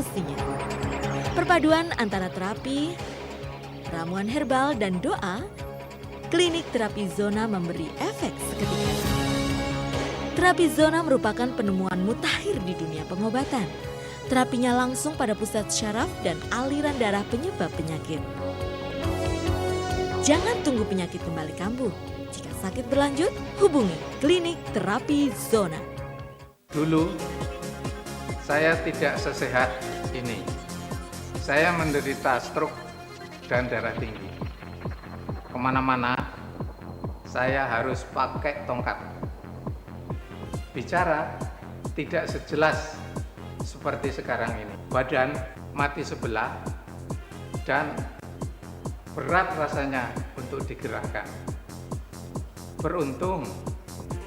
solusinya. Perpaduan antara terapi, ramuan herbal, dan doa, klinik terapi zona memberi efek seketika. Terapi zona merupakan penemuan mutakhir di dunia pengobatan. Terapinya langsung pada pusat syaraf dan aliran darah penyebab penyakit. Jangan tunggu penyakit kembali kambuh. Jika sakit berlanjut, hubungi klinik terapi zona. Dulu, saya tidak sesehat ini. Saya menderita stroke dan darah tinggi. Kemana-mana, saya harus pakai tongkat. Bicara tidak sejelas seperti sekarang ini. Badan mati sebelah dan berat rasanya untuk digerakkan. Beruntung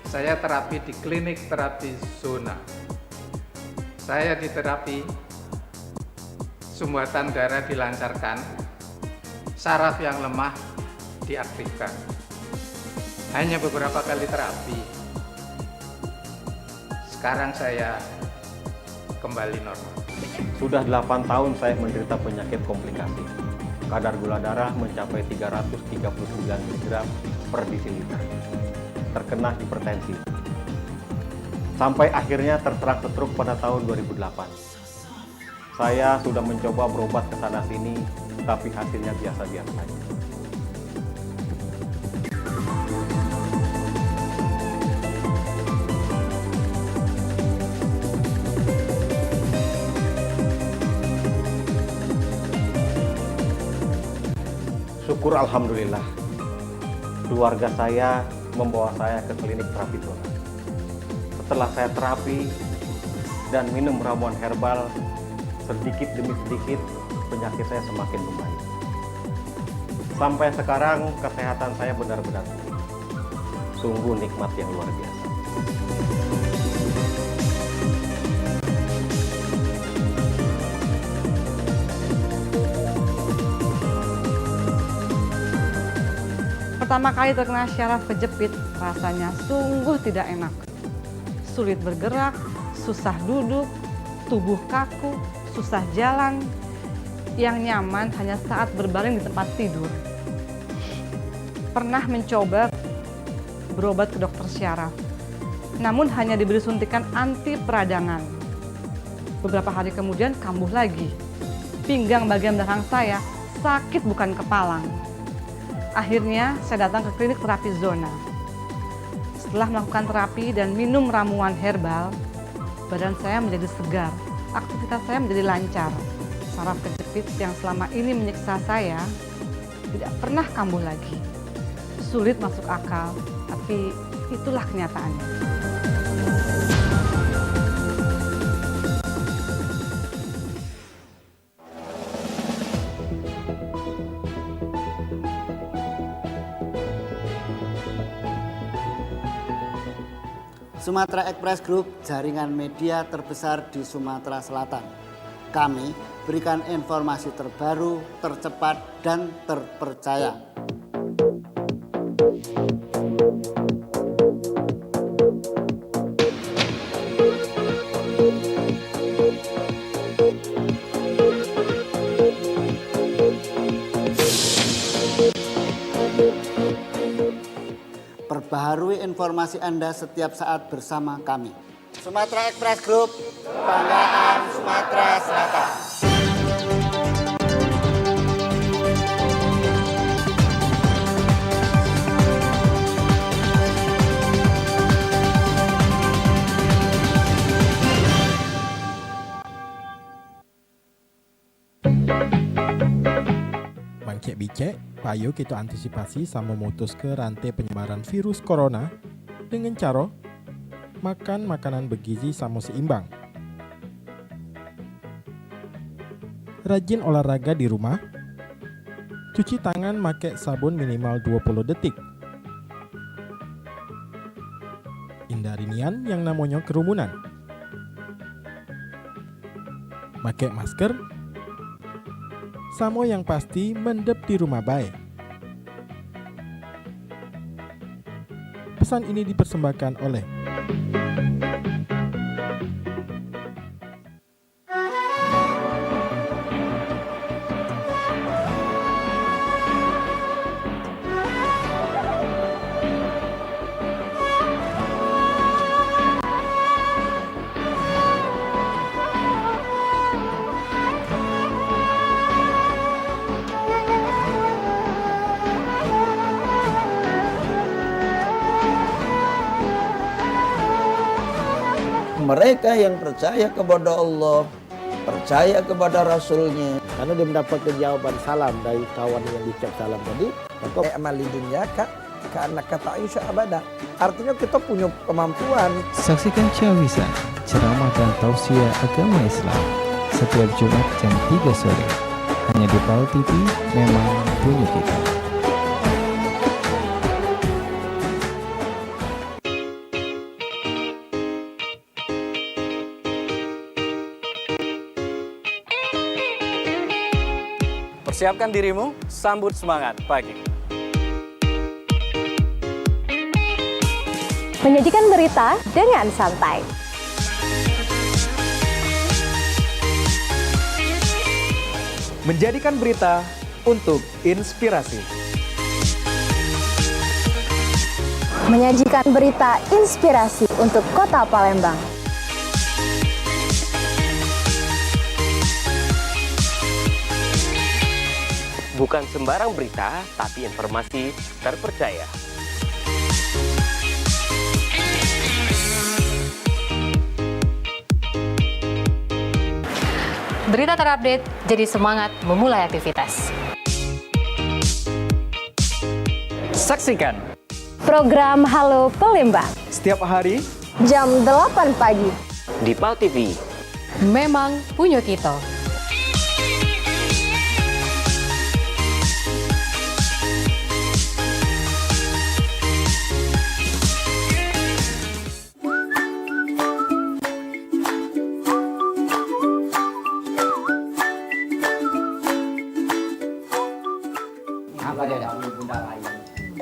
saya terapi di klinik terapi zona. Saya diterapi, sumbatan darah dilancarkan, saraf yang lemah diaktifkan. Hanya beberapa kali terapi. Sekarang saya kembali normal. Sudah 8 tahun saya menderita penyakit komplikasi. Kadar gula darah mencapai 339 mg per desiliter. Terkena hipertensi. Sampai akhirnya terserang stroke pada tahun 2008. Saya sudah mencoba berobat ke sana sini, tapi hasilnya biasa-biasa saja. Syukur alhamdulillah, keluarga saya membawa saya ke klinik terapi zona. Setelah saya terapi dan minum ramuan herbal, sedikit demi sedikit penyakit saya semakin membaik. Sampai sekarang kesehatan saya benar-benar pulih. Sungguh nikmat yang luar biasa. Pertama kali terkena syaraf kejepit, rasanya sungguh tidak enak. Sulit bergerak, susah duduk, tubuh kaku, susah jalan. Yang nyaman hanya saat berbaring di tempat tidur. Pernah mencoba berobat ke dokter syaraf, namun hanya diberi suntikan anti peradangan. Beberapa hari kemudian kambuh lagi. Pinggang bagian belakang saya sakit bukan kepalang. Akhirnya saya datang ke klinik terapi zona. Setelah melakukan terapi dan minum ramuan herbal, badan saya menjadi segar, aktivitas saya menjadi lancar. Saraf kejepit yang selama ini menyiksa saya tidak pernah kambuh lagi. Sulit masuk akal, tapi itulah kenyataannya. Sumatera Express Group, jaringan media terbesar di Sumatera Selatan. Kami berikan informasi terbaru, tercepat, dan terpercaya. Perbaharui informasi Anda setiap saat bersama kami. Sumatera Express Group, kebanggaan Sumatera Selatan. Cek bicek, payo kita antisipasi sama memutus ke rantai penyebaran virus corona dengan cara makan makanan bergizi sama seimbang. Rajin olahraga di rumah. Cuci tangan make sabun minimal 20 detik. Hindari nian yang namanya kerumunan. Make masker. Samo yang pasti mendep di rumah baik. Pesan ini dipersembahkan oleh mereka yang percaya kepada Allah, percaya kepada Rasulnya. Karena dia mendapatkan jawaban salam dari kawan yang diucap salam tadi, maka Amal di dunia karena kata Aisyah abada. Artinya kita punya kemampuan. Saksikan Ciawisa, ceramah dan tausiah agama Islam setiap Jumat jam 3 sore. Hanya di PAL TV, memang punya kita. Persiapkan dirimu, sambut semangat pagi. Menyajikan berita dengan santai. Menjadikan berita untuk inspirasi. Menyajikan berita inspirasi untuk Kota Palembang. Bukan sembarang berita, tapi informasi terpercaya. Berita terupdate, jadi semangat memulai aktivitas. Saksikan Program Halo Palembang. setiap hari Jam 8 pagi. Di PAL TV. Memang punya kita.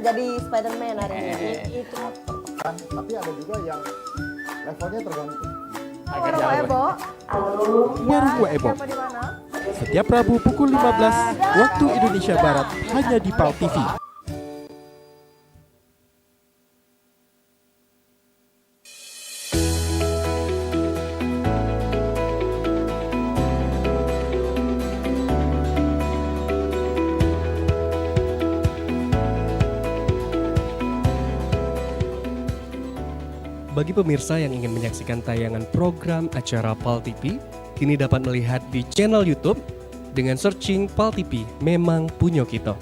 Jadi Spider-Man hari ini itu. tapi ada juga yang levelnya tergantung. Warung Ebo. Warung Bu Ebo. Setiap Rabu pukul 15 waktu Indonesia Barat hanya di PAL TV. Bagi pemirsa yang ingin menyaksikan tayangan program acara PAL TV, kini dapat melihat di channel YouTube dengan searching PAL TV, memang punya kita.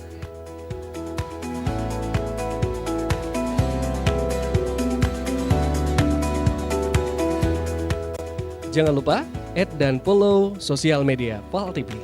Jangan lupa add dan follow sosial media PAL TV.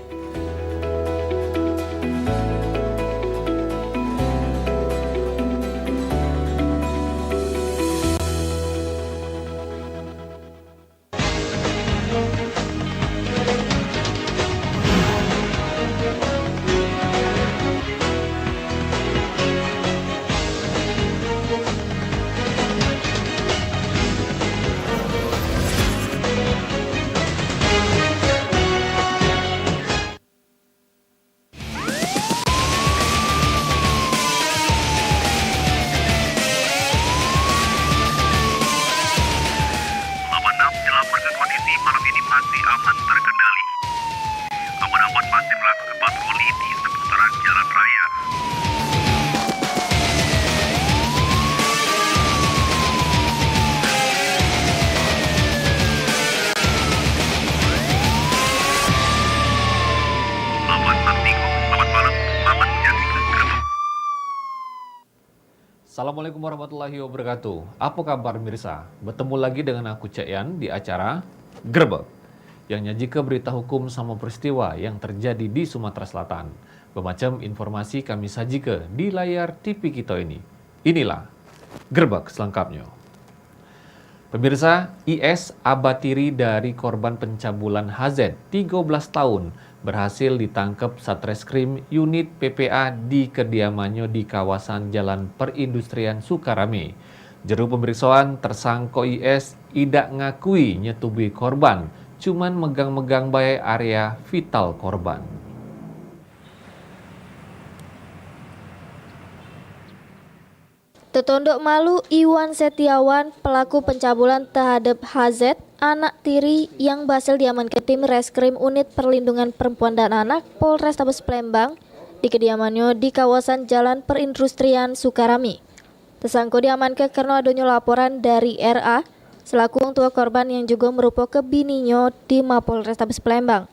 Assalamualaikum warahmatullahi wabarakatuh. Apa kabar mirsa? Bertemu lagi dengan aku Cek Yan di acara Grebek yang nyaji ke berita hukum sama peristiwa yang terjadi di Sumatera Selatan. Bermacam informasi kami saji ke di layar TV kita ini. Inilah Grebek selengkapnya. Pemirsa, IS abatiri dari korban pencabulan HZ 13 tahun berhasil ditangkap Satreskrim unit PPA di kediamannya di kawasan Jalan Perindustrian Sukarame. Juru pemeriksaan tersangka IS tidak ngakui nyetubi korban, cuman megang-megang bae area vital korban. Tetondok malu Iwan Setiawan, pelaku pencabulan terhadap HZ, anak tiri yang berhasil diamankan tim Reskrim Unit Perlindungan Perempuan dan Anak Polrestabes Palembang di kediamannya di kawasan Jalan Perindustrian Sukarame. Tersangka diamankan karena adanya laporan dari RA, selaku orang tua korban yang juga merupakan bininya di Mapolrestabes Palembang.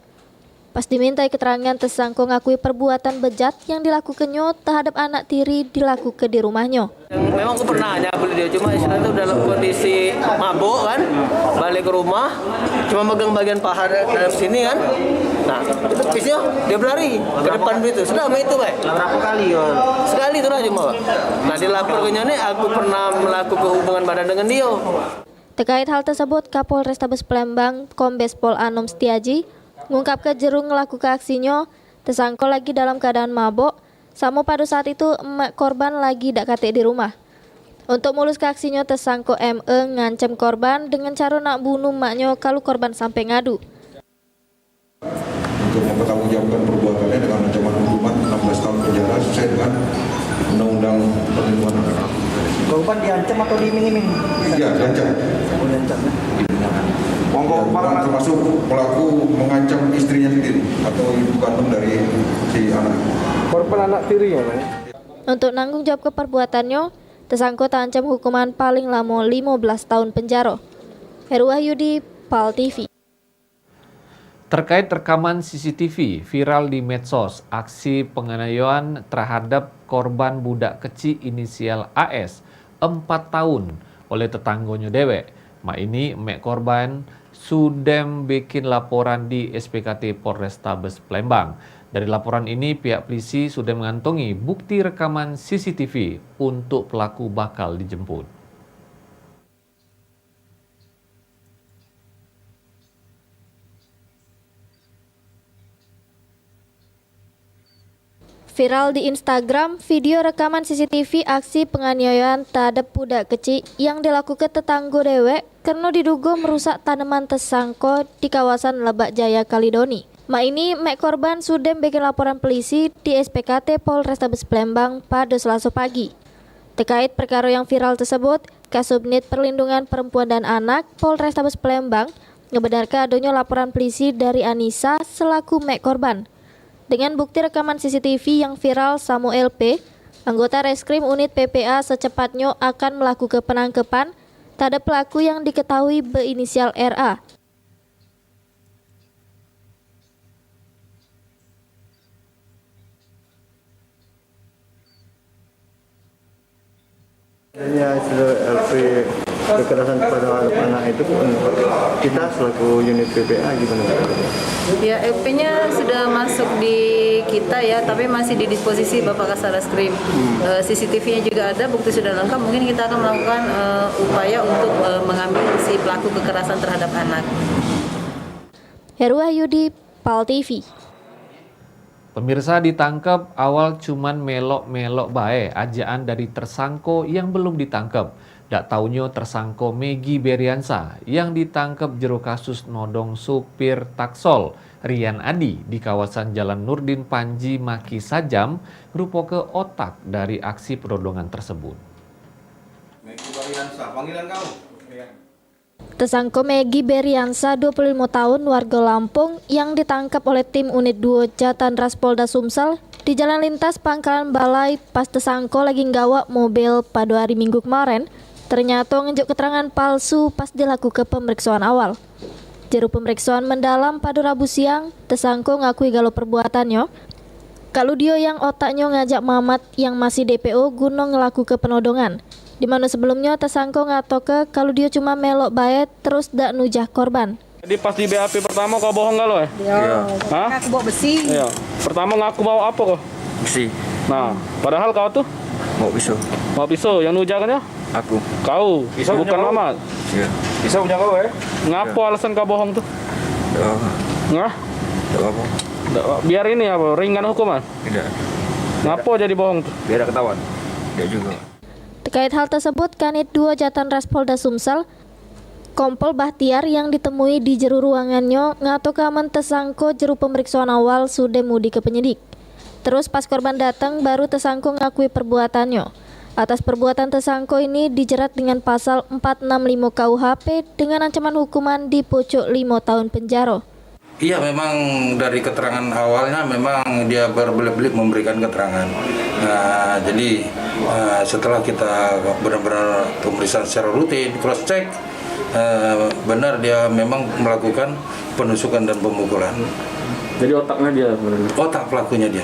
Pas dimintai keterangan, tersangka ngakui perbuatan bejat yang dilakukannya terhadap anak tiri dilakukan di rumahnya. Memang aku pernah nyabul dia, cuma itu dalam kondisi mabuk kan, balik ke rumah, cuma megang bagian paha dalam sini kan. Nah, itu pisnya dia berlari ke depan begitu. Sudah sama itu, Pak. Berapa kali? Sekali itu aja, Pak. Nah, dilapor ke nyonya, aku pernah melakukan hubungan badan dengan dia. Terkait hal tersebut, Kapolrestabes Palembang, Kombes Pol Anom Setiaji, mengungkapkan jerung melakukan aksinya, tersangka lagi dalam keadaan mabuk, sama pada saat itu emak korban lagi dak katik di rumah. Untuk mulus ke aksinya, tersangka ME ngancam korban dengan cara nak bunuh emaknya kalau korban sampai ngadu. Untuk mempertanggungjawabkan perbuatannya dengan ancaman hukuman 16 tahun penjara sesuai dengan Undang-Undang Perlindungan Anak. Korban diancam atau diiming-iming? Iya, diancam. Korban termasuk pelaku mengancam istrinya sendiri atau ibu kandung dari si anak. Korban anak tiri ya, Pak? Untuk nanggung jawab ke perbuatannya, tersangka terancam hukuman paling lama 15 tahun penjara. Heru Wahyudi, PAL TV. Terkait rekaman CCTV viral di medsos, aksi penganiayaan terhadap korban budak kecil inisial AS 4 tahun oleh tetangganya dewek. Mak ini emek korban sudem bikin laporan di SPKT Polrestabes Palembang. Dari laporan ini, pihak polisi sudah mengantongi bukti rekaman CCTV untuk pelaku bakal dijemput. Viral di Instagram, video rekaman CCTV aksi penganiayaan terhadap budak kecil yang dilakukan tetangga dewek karena diduga merusak tanaman tersangka di kawasan Lebak Jaya, Kalidoni. Mak ini, mek korban sudah bikin laporan polisi di SPKT Polrestabes Palembang pada Selasa pagi. Terkait perkara yang viral tersebut, Kasubnit Perlindungan Perempuan dan Anak Polrestabes Palembang membenarkan adanya laporan polisi dari Anissa selaku mek korban. Dengan bukti rekaman CCTV yang viral, Samuel P., anggota Reskrim Unit PPA secepatnya akan melakukan penangkapan terhadap pelaku yang diketahui berinisial RA. Adanya LP kekerasan pada anak itu kita selaku unit PPA gimana? Ya, LP-nya sudah masuk di kita ya, tapi masih di disposisi Bapak Kasarreskrim. CCTV-nya juga ada, bukti sudah lengkap. Mungkin kita akan melakukan upaya untuk mengambil si pelaku kekerasan terhadap anak. Heru Wahyudi, PAL TV. Pemirsa, ditangkap awal cuman melok-melok bae ajaan dari tersangko yang belum ditangkap. Dak taunya tersangko Megi Beriansa yang ditangkap jero kasus nodong supir taksol Rian Adi di kawasan Jalan Nurdin Panji Maki Sajam merupakan otak dari aksi penodongan tersebut. Megi Beriansa, panggilan kamu? Tersangka Megi Beriansa, 25 tahun, warga Lampung yang ditangkap oleh tim Unit 2 Jatanras Polda Sumsel di jalan lintas Pangkalan Balai pas tersangka lagi nggawa mobil pada hari Minggu kemarin. Ternyata nunjuk keterangan palsu pas dilakukan pemeriksaan awal. Jero pemeriksaan mendalam pada Rabu siang, tersangka ngakui galo perbuatannya. Kalau dia yang otaknya ngajak Mamat yang masih DPO guna ngelakukan penodongan. Di mana sebelumnya tersangka ngatoke kalau dia cuma melok bae terus dak nujah korban. Jadi pas di BAP pertama kau bohong gak lo ya? Iya. Hah? Ngaku bawa besi. Iya. Pertama ngaku bawa apa kau? Besi. Nah, padahal kau tuh? Bawa pisau. Bawa pisau, yang nujah kan ya? Aku. Kau, Pisau bukan punya kau? Mamat. Iya. Pisau punya kau ya? Ngapa alasan kau bohong tuh? Ngah? Tidak apa. Biar ini apa? Ringan hukuman? Tidak. Ngapa jadi bohong tuh? Biar ketahuan. Tidak juga. Terkait hal tersebut, Kanit 2 Jatanras Polda Sumsel, Kompol Bahtiar yang ditemui di jero ruangannya ngato keaman tersangka jero pemeriksaan awal sudah mudi ke penyidik. Terus pas korban datang baru tersangka ngakui perbuatannya. Atas perbuatan tersangka ini dijerat dengan pasal 465 KUHP dengan ancaman hukuman di pojok 5 tahun penjara. Iya, memang dari keterangan awalnya memang dia berbelit-belit memberikan keterangan. Nah, jadi setelah kita benar-benar pemeriksaan secara rutin, cross check, benar dia memang melakukan penusukan dan pemukulan. Jadi otaknya dia sebenarnya? Otak pelakunya dia.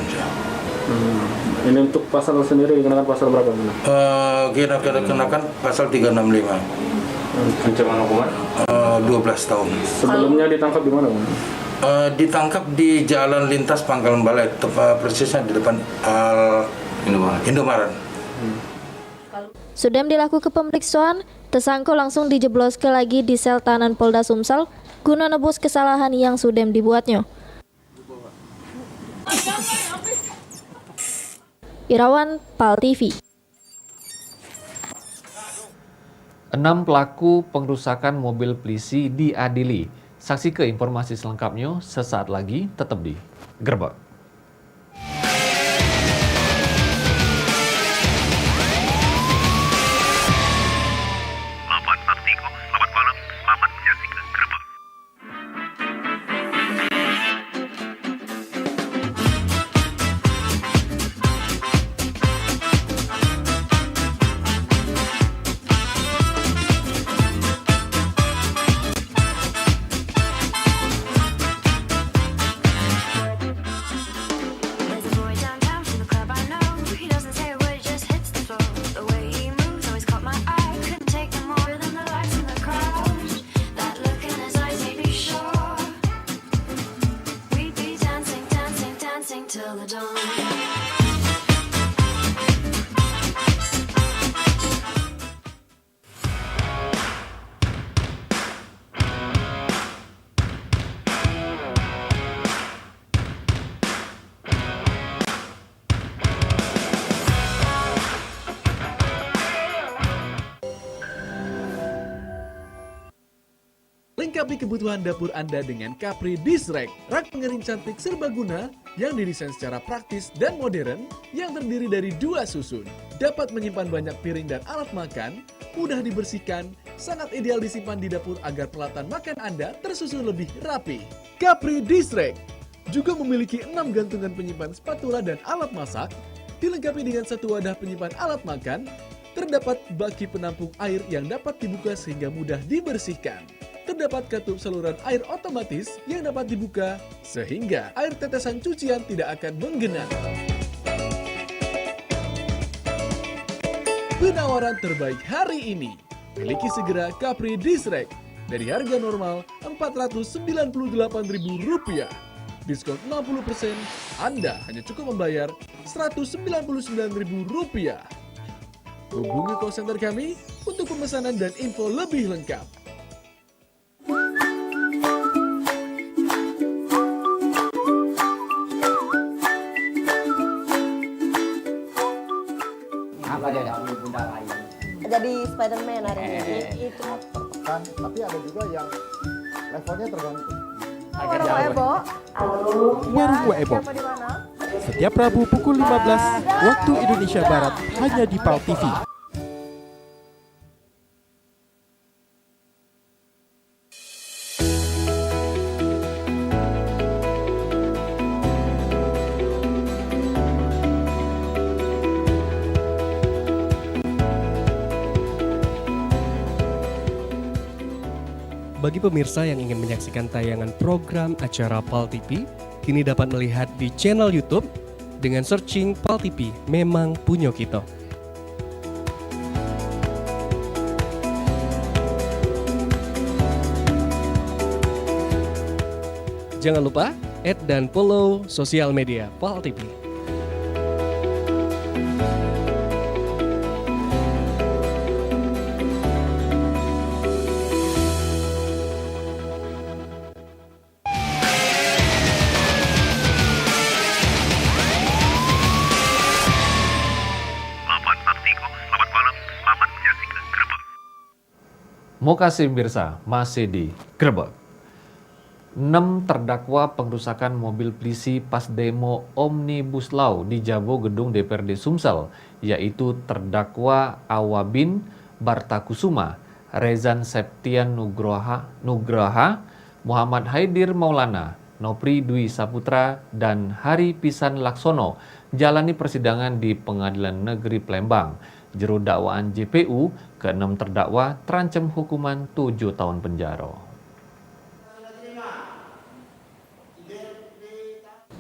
Ini untuk pasal sendiri dikenakan pasal berapa? Kita kenakan pasal 365. Ancaman hukuman? 12 tahun. Sebelumnya ditangkap di mana? Ditangkap di Jalan Lintas Pangkalan Balai, tepat persisnya di depan Indomaret. Sudah dilakukan pemeriksaan, tersangka langsung dijebloskan lagi di sel tahanan Polda Sumsel guna nebus kesalahan yang sudah dibuatnya. Irawan, PAL TV. 6 pelaku pengrusakan mobil polisi diadili. Saksi ke informasi selengkapnya sesaat lagi, tetap di Gerbek. Selamat malam, selamat menyaksikan Gerbek. Lengkapi kebutuhan dapur Anda dengan Capri Dish Rack, rak pengering cantik serbaguna yang didesain secara praktis dan modern yang terdiri dari 2 susun. Dapat menyimpan banyak piring dan alat makan, mudah dibersihkan, sangat ideal disimpan di dapur agar peralatan makan Anda tersusun lebih rapi. Capri Dish Rack juga memiliki 6 gantungan penyimpan spatula dan alat masak, dilengkapi dengan 1 wadah penyimpan alat makan, terdapat baki penampung air yang dapat dibuka sehingga mudah dibersihkan. Terdapat katup saluran air otomatis yang dapat dibuka sehingga air tetesan cucian tidak akan menggenang. Penawaran terbaik hari ini, miliki segera Capri Dish Rack dari harga normal Rp498.000. Diskon 60%, Anda hanya cukup membayar Rp199.000. Hubungi call center kami untuk pemesanan dan info lebih lengkap. Jadi Spider-Man hari ini itu tertekan, tapi ada juga yang levelnya tergantung. Warung Ebo. Warung Ebo. Setiap Rabu pukul 15 waktu Indonesia Barat hanya di PAL TV. Bagi pemirsa yang ingin menyaksikan tayangan program acara PAL TV, kini dapat melihat di channel YouTube dengan searching PAL TV Memang Punyo Kita. Jangan lupa add dan follow sosial media PAL TV. Makasih pemirsa, masih di Gerbek. 6 terdakwa pengrusakan mobil polisi pas demo Omnibus Law di Jabo Gedung DPRD Sumsel, yaitu terdakwa Awabin Bartakusuma, Rezan Septian Nugraha, Muhammad Haidir Maulana, Nopri Dwi Saputra, dan Hari Pisan Laksono jalani persidangan di Pengadilan Negeri Palembang. Juru dakwaan JPU, ke-6 terdakwa terancam hukuman 7 tahun penjara.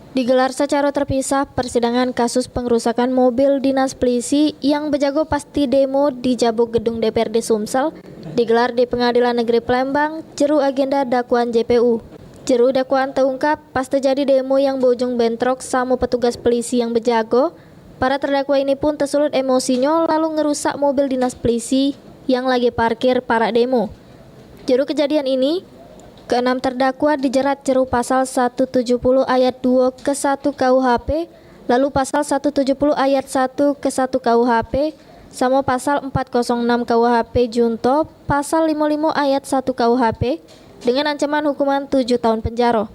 Digelar secara terpisah persidangan kasus pengerusakan mobil dinas polisi yang berjago pasti demo di jabuk gedung DPRD Sumsel digelar di Pengadilan Negeri Palembang, jeru agenda dakwaan JPU. Jeru dakwaan terungkap pas terjadi demo yang berujung bentrok sama petugas polisi yang berjago. Para terdakwa ini pun tersulut emosinya lalu ngerusak mobil dinas polisi yang lagi parkir para demo. Jeru kejadian ini, ke-6 terdakwa dijerat jeru pasal 170 ayat 2 ke 1 KUHP, lalu pasal 170 ayat 1 ke 1 KUHP, sama pasal 406 KUHP Junto, pasal 55 ayat 1 KUHP, dengan ancaman hukuman 7 tahun penjara.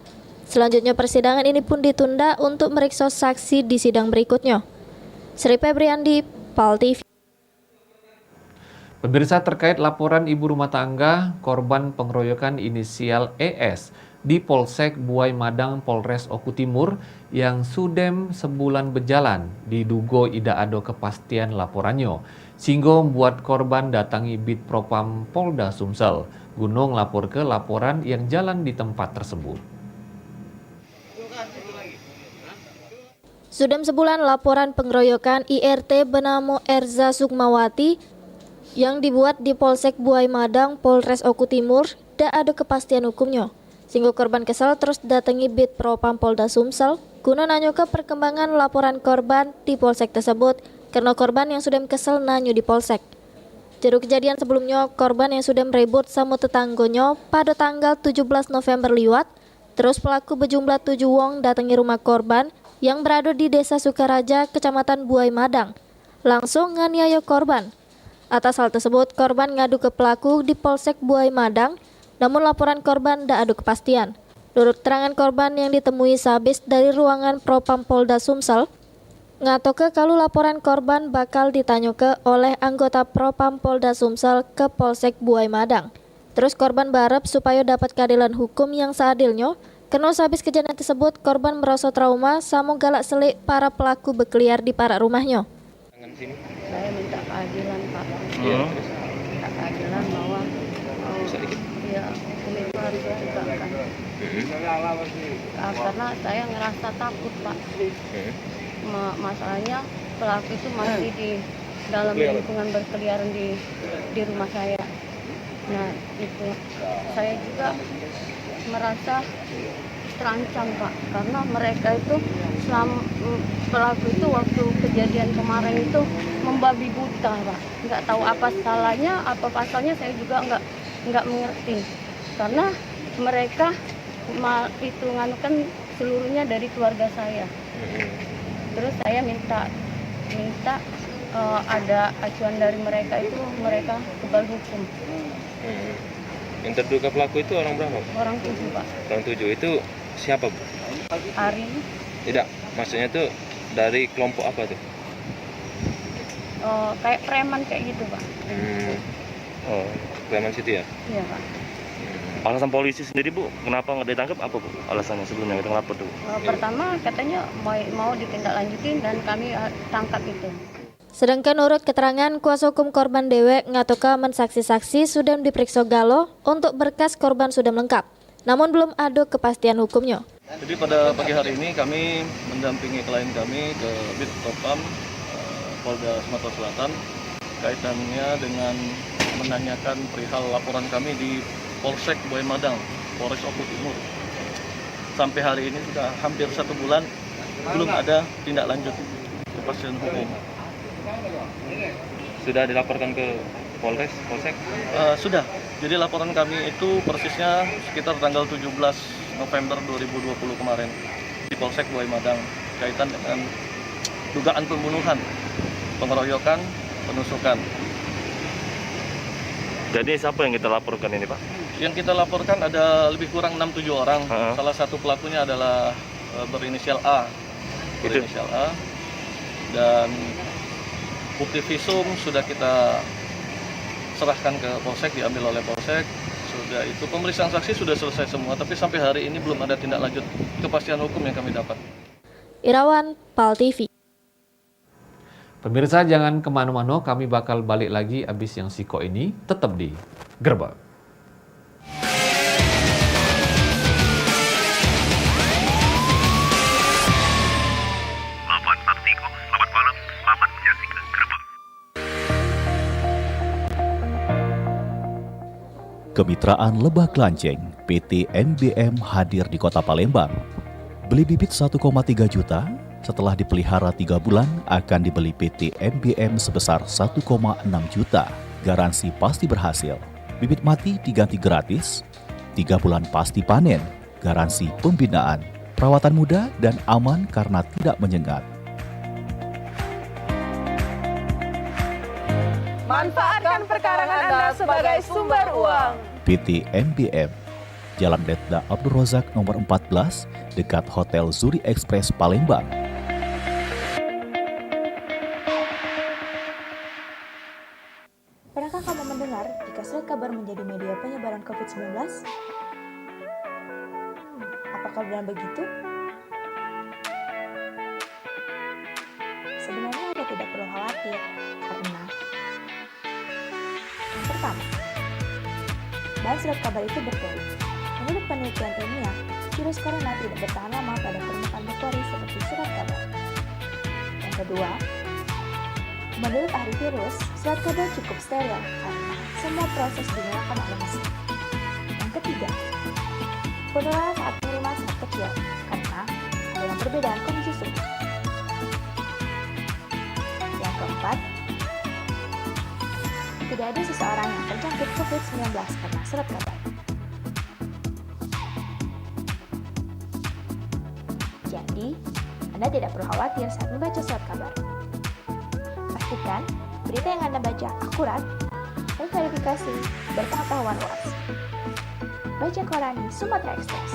Selanjutnya persidangan ini pun ditunda untuk meriksa saksi di sidang berikutnya. Sri Febriandi, PAL TV. Pemirsa, terkait laporan ibu rumah tangga korban pengeroyokan inisial ES di Polsek Buai Madang, Polres Oku Timur yang sudem sebulan berjalan, diduga ida ada kepastian laporannya, sehingga membuat korban datangi Bid Propam Polda Sumsel gunung lapor ke laporan yang jalan di tempat tersebut. Sudem sebulan laporan pengeroyokan IRT bernama Erza Sukmawati yang dibuat di Polsek Buai Madang, Polres Oku Timur, tidak ada kepastian hukumnya. Sehingga korban kesal terus datangi Bid Propam Polda Sumsel guna nanyo ke perkembangan laporan korban di Polsek tersebut karena korban yang sudah kesal nanyo di Polsek. Jeru kejadian sebelumnya, korban yang sudah meribut sama tetanggonya pada tanggal 17 November liwat, terus pelaku berjumlah 7 wong datangi rumah korban yang berada di Desa Sukaraja, Kecamatan Buai Madang, langsung nganiaya korban. Atas hal tersebut, korban ngadu ke pelaku di Polsek Buai Madang, namun laporan korban tidak ada kepastian. Menurut keterangan korban yang ditemui sehabis dari ruangan Propam Polda Sumsel, ngatoke kalau laporan korban bakal ditanyakan oleh anggota Propam Polda Sumsel ke Polsek Buai Madang. Terus korban berharap supaya dapat keadilan hukum yang seadilnya, karena sehabis kejadian tersebut korban merasa trauma sama galak selik para pelaku berkeliar di para rumahnya. Saya minta keadilan, Pak. Minta keadilan bahwa ya hukum itu harus ditegakkan. Karena saya ngerasa takut, Pak. Masalahnya pelaku itu masih di dalam lingkungan berkeliaran di rumah saya. Nah itu saya juga merasa terancam, Pak, karena mereka itu pelaku itu waktu kejadian kemarin itu membabi buta, Pak. Nggak tahu apa salahnya, apa pasalnya, saya juga nggak mengerti. Karena mereka itu nganukan seluruhnya dari keluarga saya. Terus saya minta ada acuan dari mereka itu, mereka kebal hukum. Yang terduga pelaku itu orang berapa? Orang 7, Pak. Orang 7 itu siapa, Bu? Ari. Tidak, maksudnya itu dari kelompok apa tuh? Kayak preman kayak gitu, Pak. Oh, preman situ ya? Iya, Pak. Alasan polisi sendiri, Bu, kenapa nggak ditangkap apa, Bu? Alasannya sebelumnya kita ngelapor tuh? Pertama katanya mau ditindaklanjutin dan kami tangkap itu. Sedangkan menurut keterangan kuasa hukum korban dewek ngatoka saksi-saksi sudah diperiksa galo untuk berkas korban sudah lengkap, namun belum ada kepastian hukumnya. Jadi pada pagi hari ini kami mendampingi klien kami ke Bid Propam Polda Sumatera Selatan kaitannya dengan menanyakan perihal laporan kami di Polsek Buai Madang, Polres Oku Timur. Sampai hari ini sudah hampir 1 bulan belum ada tindak lanjut kepastian hukum. Sudah dilaporkan ke Polsek? Sudah. Jadi laporan kami itu persisnya sekitar tanggal 17 November 2020 kemarin di Polsek Buai Madang kaitan dengan dugaan pembunuhan, pengeroyokan, penusukan. Jadi siapa yang kita laporkan ini, Pak? Yang kita laporkan ada lebih kurang 6-7 orang. Salah satu pelakunya adalah berinisial A. Berinisial A. Dan bukti visum sudah kita serahkan ke Polsek, diambil oleh Polsek. Sudah itu pemeriksaan saksi sudah selesai semua, tapi sampai hari ini belum ada tindak lanjut kepastian hukum yang kami dapat. Irawan, PAL TV. Pemirsa jangan kemana-mana, kami bakal balik lagi abis yang siko ini, tetap di Gerbang. Selamat malam, selamat menyaksikan Gerbang. Kemitraan Lebah Kelanceng PT MBM hadir di Kota Palembang. Beli bibit 1,3 juta, setelah dipelihara 3 bulan akan dibeli PT MBM sebesar 1,6 juta. Garansi pasti berhasil. Bibit mati diganti gratis, 3 bulan pasti panen, garansi pembinaan, perawatan mudah dan aman karena tidak menyengat. Manfaatkan perkarangan Anda sebagai sumber uang. PT MBM, Jalan Letda Abdul Rozak nomor 14, dekat Hotel Zuri Express Palembang. Pernahkah kamu mendengar jika surat kabar menjadi media penyebaran COVID-19? Apakah benar begitu? Sebenarnya Anda tidak perlu khawatir, karena yang pertama, bahan surat kabar itu berpori. Menurut penelitian ilmiah, virus corona tidak bertahan lama pada permukaan berpori seperti surat kabar. Yang kedua, menurut ahli virus, surat kabar cukup steril karena semua proses dilakukan oleh mesin. Yang ketiga, penularan saat pengiriman sangat kecil karena ada perbedaan kondisi suhu. Yang keempat, tidak ada seseorang yang terjangkit COVID-19 karena surat kabar. Jadi, Anda tidak perlu khawatir saat membaca surat kabar. Pastikan berita yang Anda baca akurat, terverifikasi, berpengetahuan luas. Baca koran di Sumatera Express.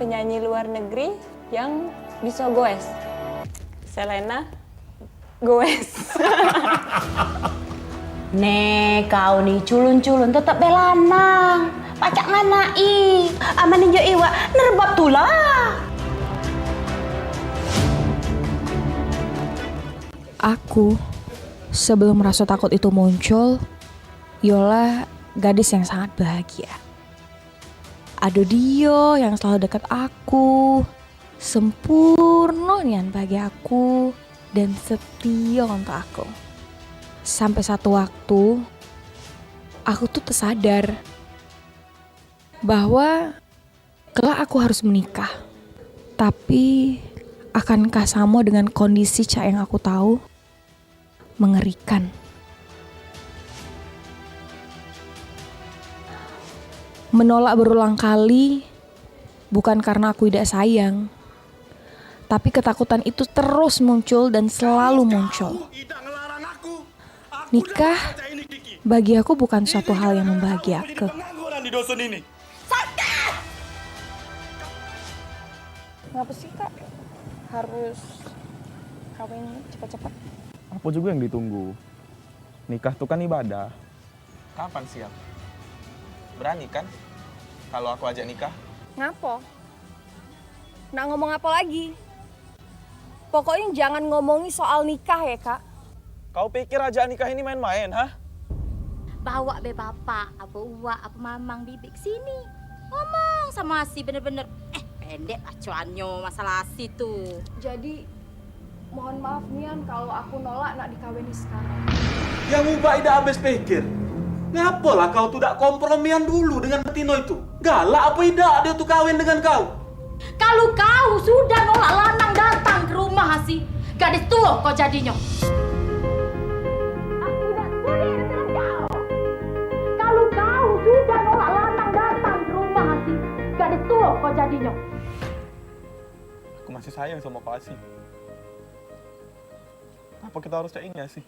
Penyanyi luar negeri yang bisa goes. Selena goes. Nek kau nih culun-culun tetap belanang. Pacak nganai. Amanin jo iwa nerbab tulah. Aku sebelum rasa takut itu muncul, Yola gadis yang sangat bahagia. Ada dia yang selalu dekat aku, sempurna nian bagi aku, dan setia untuk aku. Sampai satu waktu, aku tuh tersadar bahwa kelak aku harus menikah. Tapi, akankah sama dengan kondisi Cak yang aku tahu? Mengerikan. Menolak berulang kali bukan karena aku tidak sayang, tapi ketakutan itu terus muncul dan selalu muncul. Nikah bagi aku bukan suatu hal yang membahagiakan. Kenapa sih Kak harus kawin cepat-cepat? Apa juga yang ditunggu? Nikah tuh kan ibadah. Kapan siap? Berani kan? Kalau aku ajak nikah? Ngapo? Nak ngomong apa lagi? Pokoknya jangan ngomongi soal nikah ya Kak. Kau pikir ajak nikah ini main-main, hah? Bawa be bapak, apa uak, apa mamang bibik sini. Ngomong sama si bener-bener. Pendek acuannya masalah si tuh. Jadi mohon maaf Nian kalau aku nolak nak dikawini sekarang. Yang ubah tidak habis pikir. Ngapalah kau tidak kompromian dulu dengan Tino itu? Galak apa tidak dia tuh kawin dengan kau? Kalau kau sudah nolak lanang datang ke rumah sih, gadis tua kau jadinya. Kalau kau sudah nolak lanang datang ke rumah Asih, gadis tua kau jadinya. Aku masih sayang sama Pak Asih. Apa kita harus cek ini sih?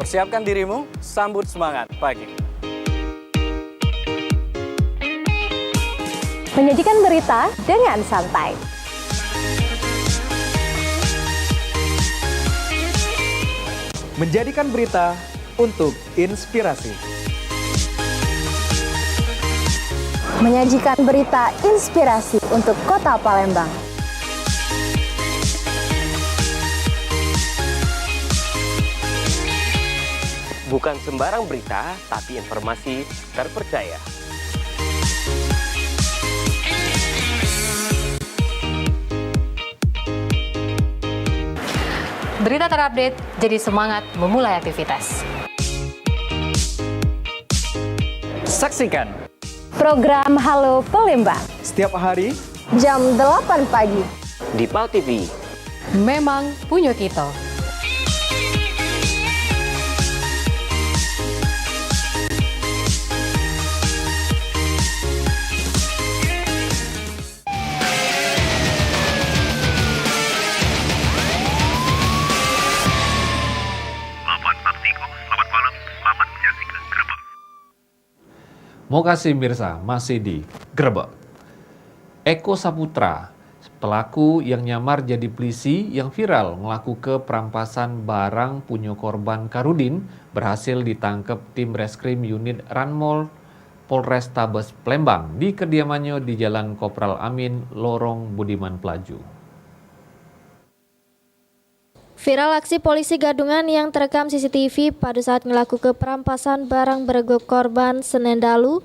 Persiapkan dirimu, sambut semangat pagi. Menyajikan berita dengan santai. Menjadikan berita untuk inspirasi. Menyajikan berita inspirasi untuk Kota Palembang. Bukan sembarang berita, tapi informasi terpercaya. Berita terupdate, jadi semangat memulai aktivitas. Saksikan program Halo Palembang setiap hari jam 8 pagi di PAL TV. Memang punya kita. Mau kasih mirsa, masih di Grebek. Eko Saputra, pelaku yang nyamar jadi polisi yang viral melakukan perampasan barang punya korban Karudin, berhasil ditangkap tim reskrim unit Ranmol Polrestabes Palembang di kediamannya di Jalan Kopral Amin, Lorong Budiman Pelaju. Viral aksi polisi gadungan yang terekam CCTV pada saat melakukan perampasan barang berego korban Senin dalu.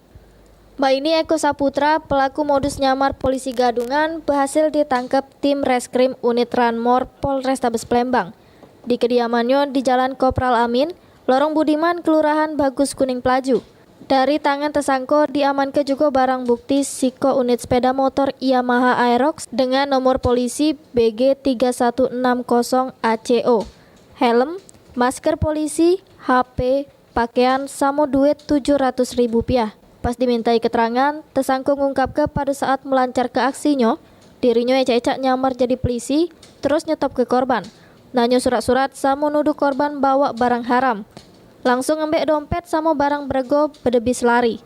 Mbak ini Eko Saputra, pelaku modus nyamar polisi gadungan, berhasil ditangkap tim reskrim unit Ranmor Polrestabes Palembang di kediamannya di Jalan Kopral Amin, Lorong Budiman, Kelurahan Bagus Kuning Pelaju. Dari tangan tersangka diamankan juga barang bukti siko unit sepeda motor Yamaha Aerox dengan nomor polisi BG3160ACO, helm, masker polisi, HP, pakaian, sama duit Rp700.000. Pas dimintai keterangan, tersangka ngungkapkan pada saat melancar ke aksinya, dirinya ecek-ecek nyamar jadi polisi, terus nyetop ke korban. Nanya surat-surat sama nuduh korban bawa barang haram. Langsung ngembek dompet sama barang berego berdebis lari.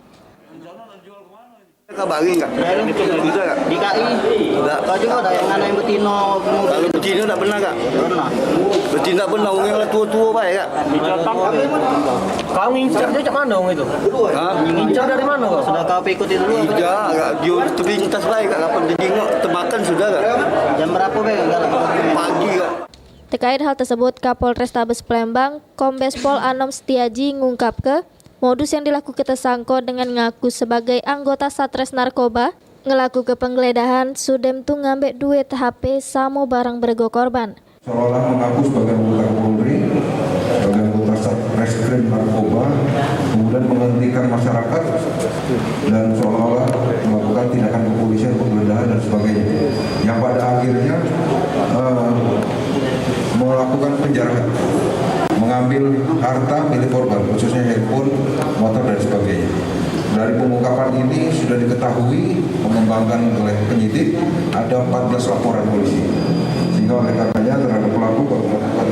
Kau bagi enggak? Bisa enggak? Di KI. Enggak. Kau juga ada yang ada yang betino. Kalau betino enggak pernah enggak? Pernah. Betino enggak pernah, yang tua-tua baik enggak? Kau ngincar dia cak mana orang itu? Hah? Ngincar dari mana kau? Sudah kau ikuti dulu. Enggak, enggak. Dia terlintas baik enggak, kapan dia tengok termakan sudah enggak? Jam berapa baik enggak? Pagi enggak? Terkait hal tersebut, Kapolrestabes Palembang, Kombes Pol Anom Setiaji ngungkap ke modus yang dilakukan tersangka dengan ngaku sebagai anggota Satres Narkoba, ngelaku ke penggeledahan Sudem tu ngambek duit HP sama barang berego korban. Seolah mengaku sebagai anggota Polri, sebagai anggota Satreskrim Narkoba, kemudian menghentikan masyarakat dan seolah-olah melakukan tindakan kepolisian, penggeledahan dan sebagainya. Yang pada akhirnya melakukan penjarahan, mengambil harta milik korban, khususnya handphone, motor dan sebagainya. Dari pengungkapan ini sudah diketahui, mengembangkan oleh penyidik, ada 14 laporan polisi. Sehingga oleh karenanya terhadap pelaku baru melakukan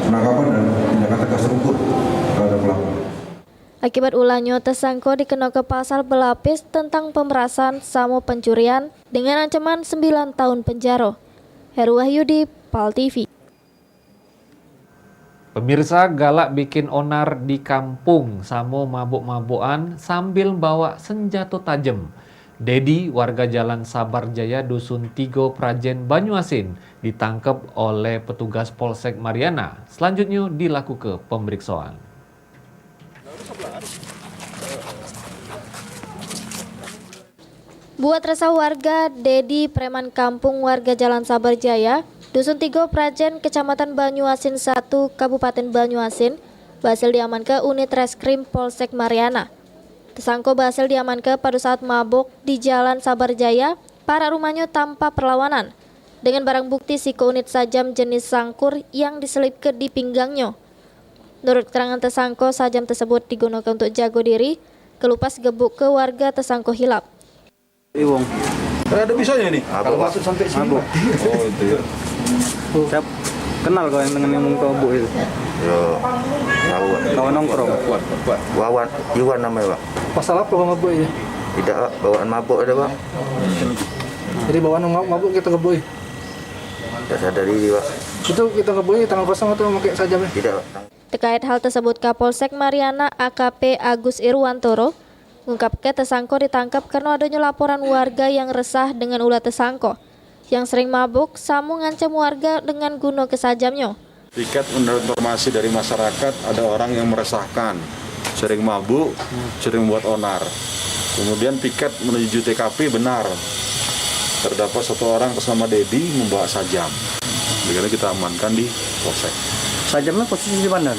penangkapan dan tindakan tegas terukur terhadap pelaku. Akibat ulahnya, tersangka dikenakan pasal berlapis tentang pemerasan sama pencurian dengan ancaman 9 tahun penjara. Heru Wahyudi, PAL TV. Pemirsa, galak bikin onar di kampung sama mabuk-mabukan sambil bawa senjata tajam. Dedi, warga Jalan Sabar Jaya, Dusun Tigo, Prajen, Banyuasin, ditangkap oleh petugas Polsek Mariana. Selanjutnya dilakukan pemeriksaan. Buat resah warga, Dedi, preman kampung warga Jalan Sabar Jaya, Dusun Tigo, Prajen, Kecamatan Banyuasin 1, Kabupaten Banyuasin, berhasil diamankan unit reskrim Polsek Mariana. Tersangka berhasil diamankan pada saat mabuk di Jalan Sabar Jaya, para rumahnya tanpa perlawanan. Dengan barang bukti siko unit sajam jenis sangkur yang diselipkan di pinggangnya. Menurut keterangan tersangka, sajam tersebut digunakan untuk jago diri, kelupas gebuk ke warga tersangka hilap. Iwong. Ada bisanya nih. Kalau masuk sampai sini. Oh itu ya. Siap. Kenal kau yang dengan yang mengkobok itu? Yo, tahu. Kawan nongkrong. Wawan, Iwan namanya, Pak. Pasal apa kau mabuk ya? Tidak, Pak. Bawaan mabuk ada, Pak. Jadi bawaan mabuk kita kebui. Tidak sadar diri, Pak. Itu kita kebui tangan kosong atau pakai sajam? Tidak, Pak. Terkait hal tersebut, Kapolsek Mariana AKP Agus Irwantoro mengungkapkan tersangka ditangkap karena adanya laporan warga yang resah dengan ulah tersangka yang sering mabuk, samu ngancam warga dengan guna kesajamnya. Piket menurut informasi dari masyarakat ada orang yang meresahkan, sering mabuk, sering buat onar. Kemudian piket menuju TKP benar. Terdapat satu orang atas nama Dedi membawa sajam. Jadi kita amankan di polsek. Sajamnya posisi di mana?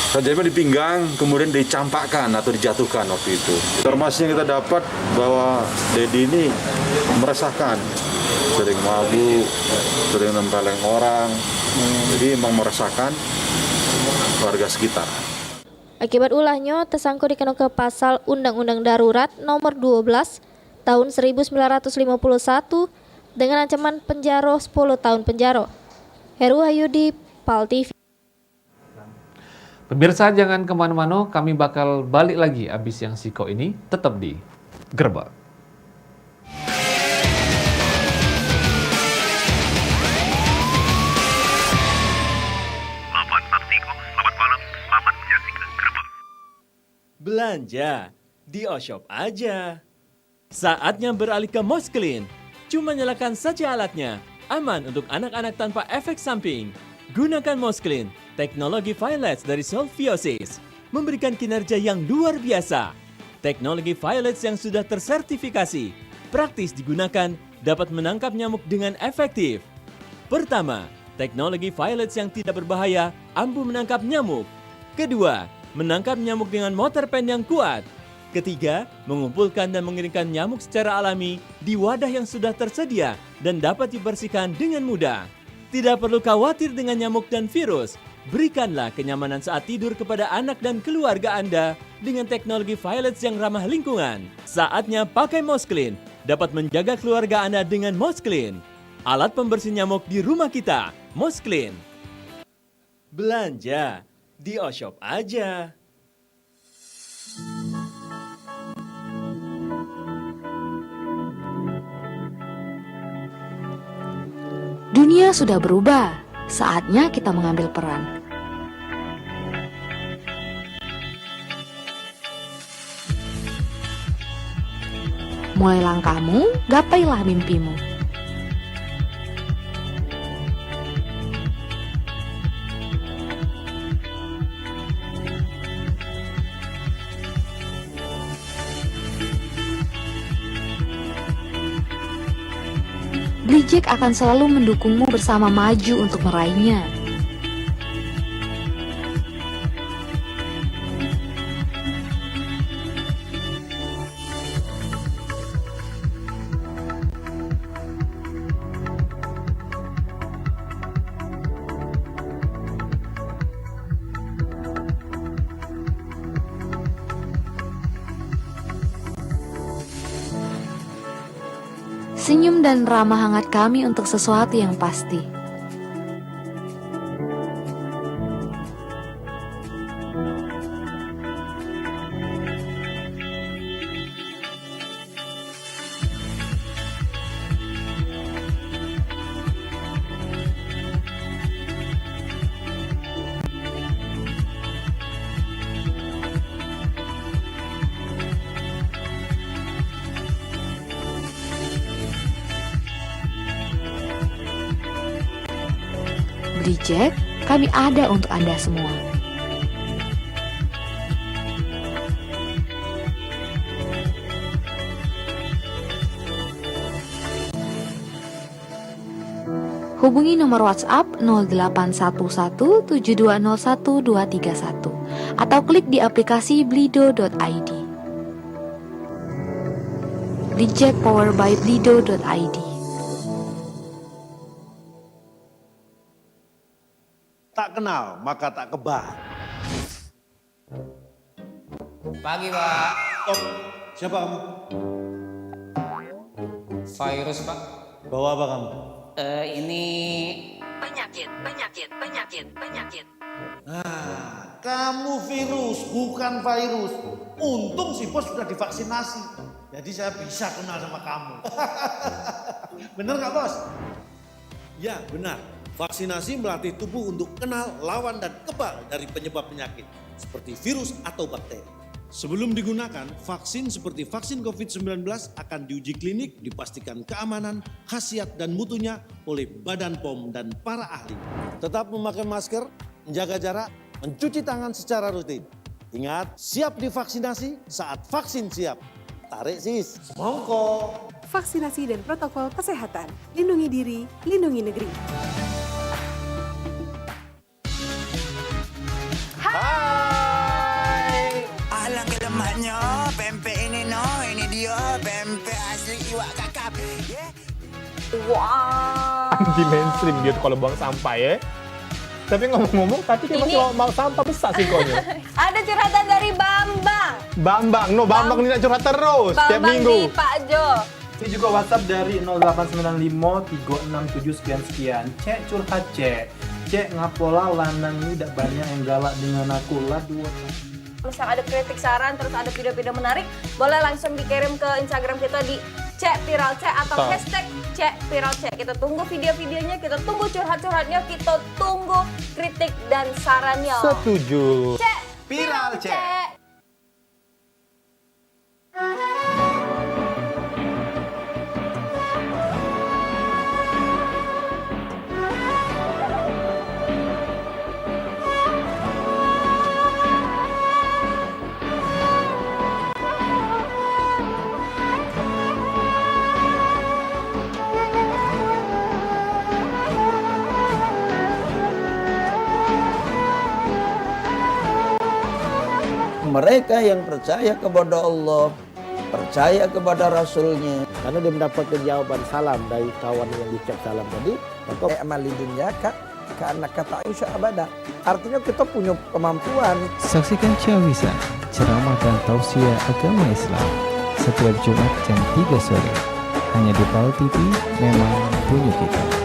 Sajamnya di pinggang, kemudian dicampakkan atau dijatuhkan waktu itu. Informasi yang kita dapat bahwa Dedi ini meresahkan, sering mabuk, sering nempeleng orang, jadi memang meresahkan warga sekitar. Akibat ulahnya, tersangka dikenakan pasal Undang-Undang Darurat Nomor 12 Tahun 1951 dengan ancaman penjara 10 tahun penjara. Heru Hayudi, PAL TV. Pemirsa jangan kemana-mana, kami bakal balik lagi abis yang siko ini, tetap di Gerbak. Belanja di Oshop aja. Saatnya beralih ke Mosclean. Cuma nyalakan saja alatnya. Aman untuk anak-anak tanpa efek samping. Gunakan Mosclean, teknologi Violets dari Solviosis. Memberikan kinerja yang luar biasa. Teknologi Violets yang sudah tersertifikasi. Praktis digunakan, dapat menangkap nyamuk dengan efektif. Pertama, teknologi Violets yang tidak berbahaya, ampuh menangkap nyamuk. Kedua, menangkap nyamuk dengan motor pen yang kuat. Ketiga, mengumpulkan dan mengiringkan nyamuk secara alami di wadah yang sudah tersedia dan dapat dibersihkan dengan mudah. Tidak perlu khawatir dengan nyamuk dan virus. Berikanlah kenyamanan saat tidur kepada anak dan keluarga Anda dengan teknologi Violets yang ramah lingkungan. Saatnya pakai Mosclean. Dapat menjaga keluarga Anda dengan Mosclean. Alat pembersih nyamuk di rumah kita, Mosclean. Belanja di Oshop aja. Dunia sudah berubah, saatnya kita mengambil peran. Mulai langkahmu, gapailah mimpimu. Blijek akan selalu mendukungmu bersama maju untuk meraihnya. Senyum dan ramah hangat kami untuk sesuatu yang pasti. Di Jack, kami ada untuk Anda semua. Hubungi nomor WhatsApp 0811-7201-231 atau klik di aplikasi blido.id. Di Jack Power by blido.id. Tak kenal, maka tak kebal. Pagi, Pak. Oh, siapa kamu? Virus, Pak. Bawa apa kamu? Ini penyakit. Ah, kamu virus, bukan virus. Untung si bos sudah divaksinasi. Jadi saya bisa kenal sama kamu. Bener nggak, Bos? Ya, benar. Vaksinasi melatih tubuh untuk kenal, lawan, dan kebal dari penyebab penyakit seperti virus atau bakteri. Sebelum digunakan, vaksin seperti vaksin COVID-19 akan diuji klinik, dipastikan keamanan, khasiat, dan mutunya oleh Badan POM dan para ahli. Tetap memakai masker, menjaga jarak, mencuci tangan secara rutin. Ingat, siap divaksinasi saat vaksin siap. Tarik sis, mongko. Vaksinasi dan protokol kesehatan. Lindungi diri, lindungi negeri. Alang kelemahnya, pempek ini dia pempek asli iwak kakap. Wah. Anti mainstream dia tuh kalau buang sampah ya. Tapi ngomong-ngomong, tadi dia masih mau sampah besar sih konya. Ada curhatan dari Bambang. Bambang ini nak curhat terus setiap minggu. Bambang di Pak Jo. Ini juga WhatsApp dari 0895 367 sekian. Cek curhat cek. Cek ngapola lanang ini tidak banyak yang galak dengan aku lah dua. Misal ada kritik saran terus ada video-video menarik, boleh langsung dikirim ke Instagram kita di Cek Viral Cek atau hashtag Cek Viral Cek. Kita tunggu video-videonya, kita tunggu curhat-curhatnya, kita tunggu kritik dan sarannya. Setuju. Cek Viral Cek. Mereka yang percaya kepada Allah, percaya kepada Rasulnya, karena dia mendapatkan jawaban salam dari kawan yang dicek salam tadi, maka amali dunia karena kata Aisyah abada. Artinya kita punya kemampuan. Saksikan Cawisa, ceramah dan tausiah agama Islam setiap Jumat jam 3 sore hanya di PAL TV. Memang punya kita.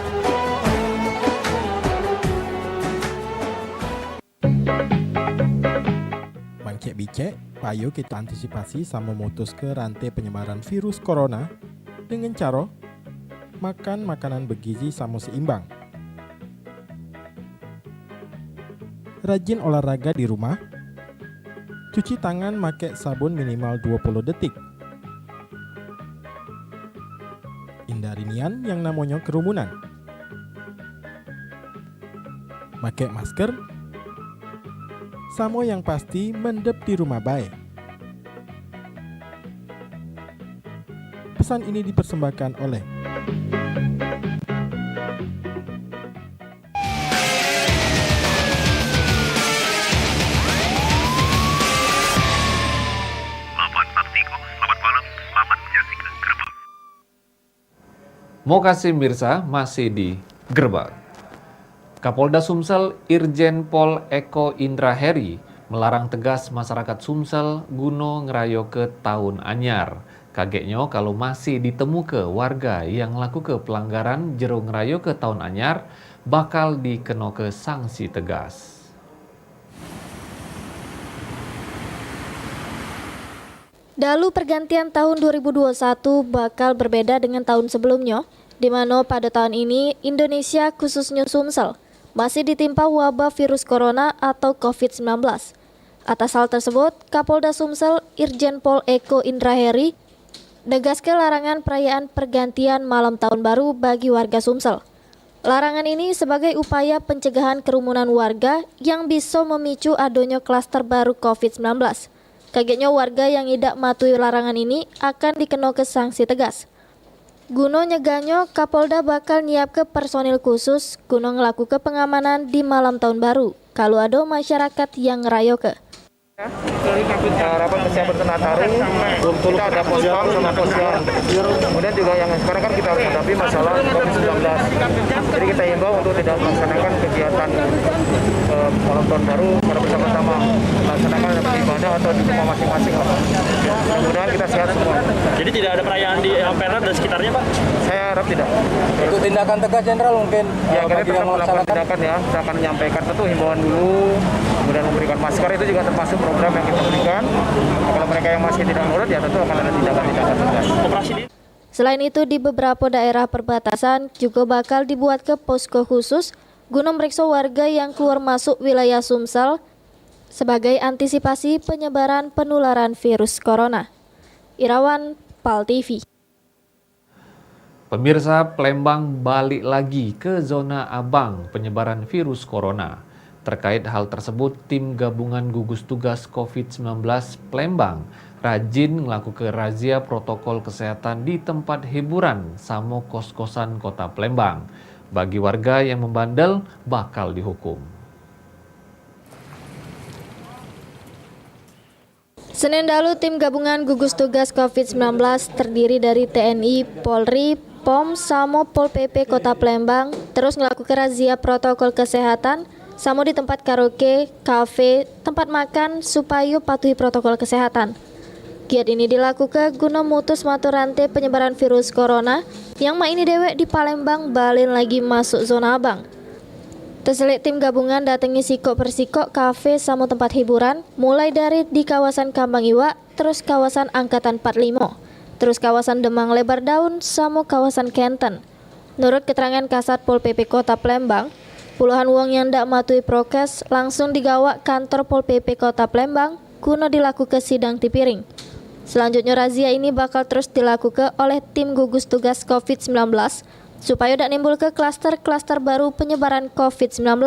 Bicek, payo kita antisipasi sama memutus ke rantai penyebaran virus corona dengan cara makan makanan bergizi sama seimbang. Rajin olahraga di rumah. Cuci tangan pakai sabun minimal 20 detik. Hindari nian yang namanya kerumunan. Pakai masker. Samo yang pasti mendep di rumah baik. Pesan ini dipersembahkan oleh Mokasi Mirsa masih di Gerbang. Kapolda Sumsel Irjen Pol Eko Indra Heri melarang tegas masyarakat Sumsel guno ngerayo ke tahun anyar. Kagetnya kalau masih ditemu ke warga yang laku ke pelanggaran jero ngerayo ke tahun anyar bakal dikena ke sanksi tegas. Dalu pergantian tahun 2021 bakal berbeda dengan tahun sebelumnya, di mana pada tahun ini Indonesia khususnya Sumsel masih ditimpa wabah virus corona atau COVID-19. Atas hal tersebut, Kapolda Sumsel Irjen Pol Eko Indra Heri negaskan larangan perayaan pergantian malam tahun baru bagi warga Sumsel. Larangan ini sebagai upaya pencegahan kerumunan warga yang bisa memicu adanya klaster baru COVID-19. Kagetnya warga yang tidak mematuhi larangan ini akan dikenakan sanksi tegas. Guna nyeganyo, Kapolda bakal nyiap ke personil khusus guna ngelakukan pengamanan di malam tahun baru kalau ada masyarakat yang ngerayo ke. Rapat kesiapan Nataru, kita ada pospam sama posyan. Kemudian juga yang sekarang kan kita harus hadapi masalah COVID-19. Jadi kita himbau untuk tidak melaksanakan kegiatan malam tahun baru secara bersama-sama, melaksanakan ibadah atau di rumah masing-masing. Mudah-mudahan kita sehat semua. Jadi tidak ada perayaan di Ampera dan sekitarnya, Pak? Saya harap tidak. Untuk tindakan tegas Jenderal mungkin ya, kita tetap melakukan tindakan ya. Kita akan menyampaikan tentu himbauan dulu, kemudian memberikan masker itu juga termasuk program yang kita berikan. Kalau mereka yang masih tidak nurut ya tentu akan ada tindakan-tindakan tegas. Selain itu di beberapa daerah perbatasan juga bakal dibuat ke posko khusus guna meriksa warga yang keluar masuk wilayah Sumsel sebagai antisipasi penyebaran penularan virus corona. Irawan, PAL TV. Pemirsa, Palembang balik lagi ke zona abang penyebaran virus corona. Terkait hal tersebut, tim gabungan gugus tugas COVID-19 Palembang rajin melakukan razia protokol kesehatan di tempat hiburan sama kos-kosan kota Palembang. Bagi warga yang membandel, bakal dihukum. Senin lalu, tim gabungan gugus tugas COVID-19 terdiri dari TNI, Polri, POM, sama Pol PP Kota Palembang terus melakukan razia protokol kesehatan sama di tempat karaoke, kafe, tempat makan supaya patuhi protokol kesehatan. Giat ini dilakukan guna mutus mata rantai penyebaran virus corona yang ini dewek di Palembang balen lagi masuk zona abang. Terselit tim gabungan datangi sikok persikok kafe sama tempat hiburan mulai dari di kawasan Kambang Iwak, terus kawasan Angkatan 45, terus kawasan Demang Lebar Daun sama kawasan Kenten. Menurut keterangan Kasat Pol PP Kota Palembang, puluhan wong yang ndak matuhi prokes langsung digawak kantor Pol PP Kota Palembang guna dilakukan sidang tipiring. Selanjutnya razia ini bakal terus dilakukan oleh tim gugus tugas COVID-19 supaya tidak nimbul ke klaster-klaster baru penyebaran COVID-19.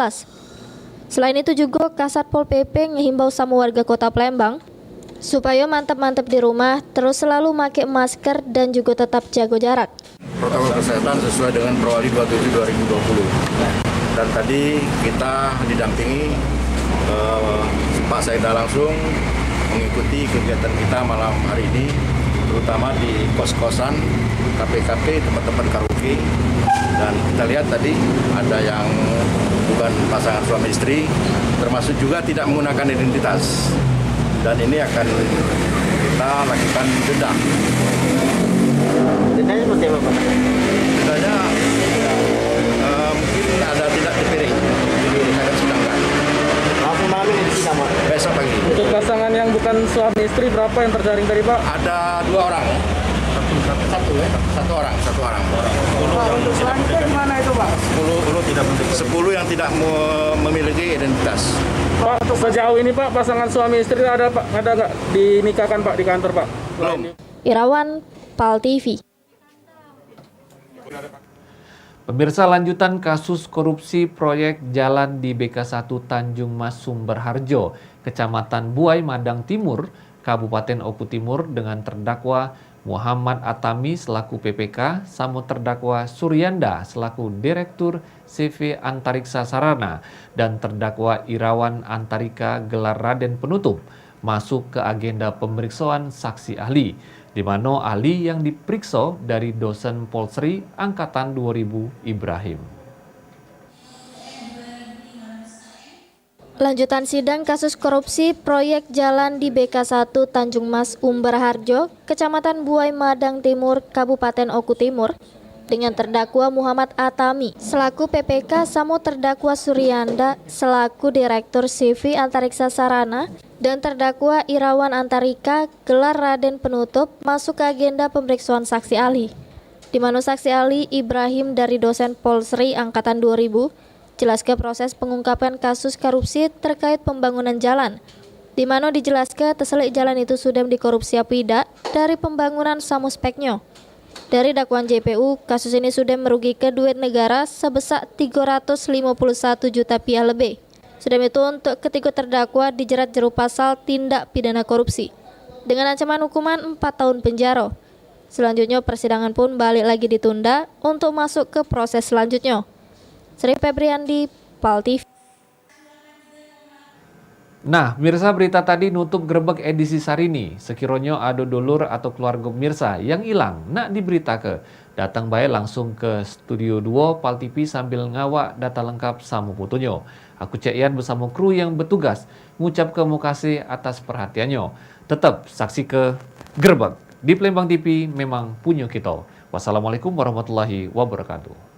Selain itu juga Kasat Pol PP ngehimbau sama warga Kota Palembang supaya mantap-mantap di rumah, terus selalu pakai masker dan juga tetap jaga jarak. Protokol kesehatan sesuai dengan Perwali 27/2020. Dan tadi kita didampingi Pak Saida langsung mengikuti kegiatan kita malam hari ini, terutama di kos-kosan, kafe-kafe, tempat-tempat karaoke. Dan kita lihat tadi ada yang bukan pasangan suami istri, termasuk juga tidak menggunakan identitas. Dan ini akan kita lakukan denda. Dendanya seperti apa, Pak? Dendanya mungkin ada tidak dipiring, jadi kita akan sidangkan. Langsung malam ini disidang, Pak? Besok pagi. Untuk pasangan yang bukan suami istri berapa yang terjaring tadi, Pak? Ada 2 orang. Satu orang. Untuk selanjutnya gimana itu, Pak? 10 yang tidak memiliki identitas. Pak, sejauh ini Pak, pasangan suami istri ada nggak dinikahkan Pak di kantor Pak? Belum. Irawan, PAL TV. Pemirsa, lanjutan kasus korupsi proyek jalan di BK1 Tanjung Mas Sumber Harjo, Kecamatan Buai, Madang Timur, Kabupaten Oku Timur dengan terdakwa Muhammad Atami selaku PPK, sama terdakwa Suryanda selaku Direktur CV Antariksa Sarana dan terdakwa Irawan Antarika gelar Raden penutup masuk ke agenda pemeriksaan saksi ahli, di mana ahli yang diperiksa dari dosen Polsri Angkatan 2000 Ibrahim. Lanjutan sidang kasus korupsi proyek jalan di BK1 Tanjung Mas Umbar Harjo, Kecamatan Buai Madang Timur, Kabupaten Oku Timur, dengan terdakwa Muhammad Atami selaku PPK sama terdakwa Suryanda selaku Direktur CV Antariksa Sarana dan terdakwa Irawan Antarika gelar Raden penutup masuk ke agenda pemeriksaan saksi ahli, di mana saksi ahli Ibrahim dari dosen Polsri Angkatan 2000 jelaskan proses pengungkapan kasus korupsi terkait pembangunan jalan, di mana dijelaskan terselik jalan itu sudah dikorupsi apa tidak dari pembangunan sama speknya. Dari dakwaan JPU, kasus ini sudah merugikan duit negara sebesar 351 juta rupiah lebih. Sudah itu untuk ketiga terdakwa dijerat jeru pasal tindak pidana korupsi dengan ancaman hukuman 4 tahun penjara. Selanjutnya persidangan pun balik lagi ditunda untuk masuk ke proses selanjutnya. Sri Febriandi, PAL TV. Nah, mirsa berita tadi nutup gerbek edisi Sarini. Sekiranya ada dulur atau keluarga mirsa yang hilang, nak diberita ke. Datang baik langsung ke Studio 2 PAL TV sambil ngawak data lengkap sama fotonya. Aku Cek Ian bersama kru yang bertugas mengucap terima kasih atas perhatiannya. Tetap saksi ke gerbek di Palembang TV memang punya kita. Wassalamualaikum warahmatullahi wabarakatuh.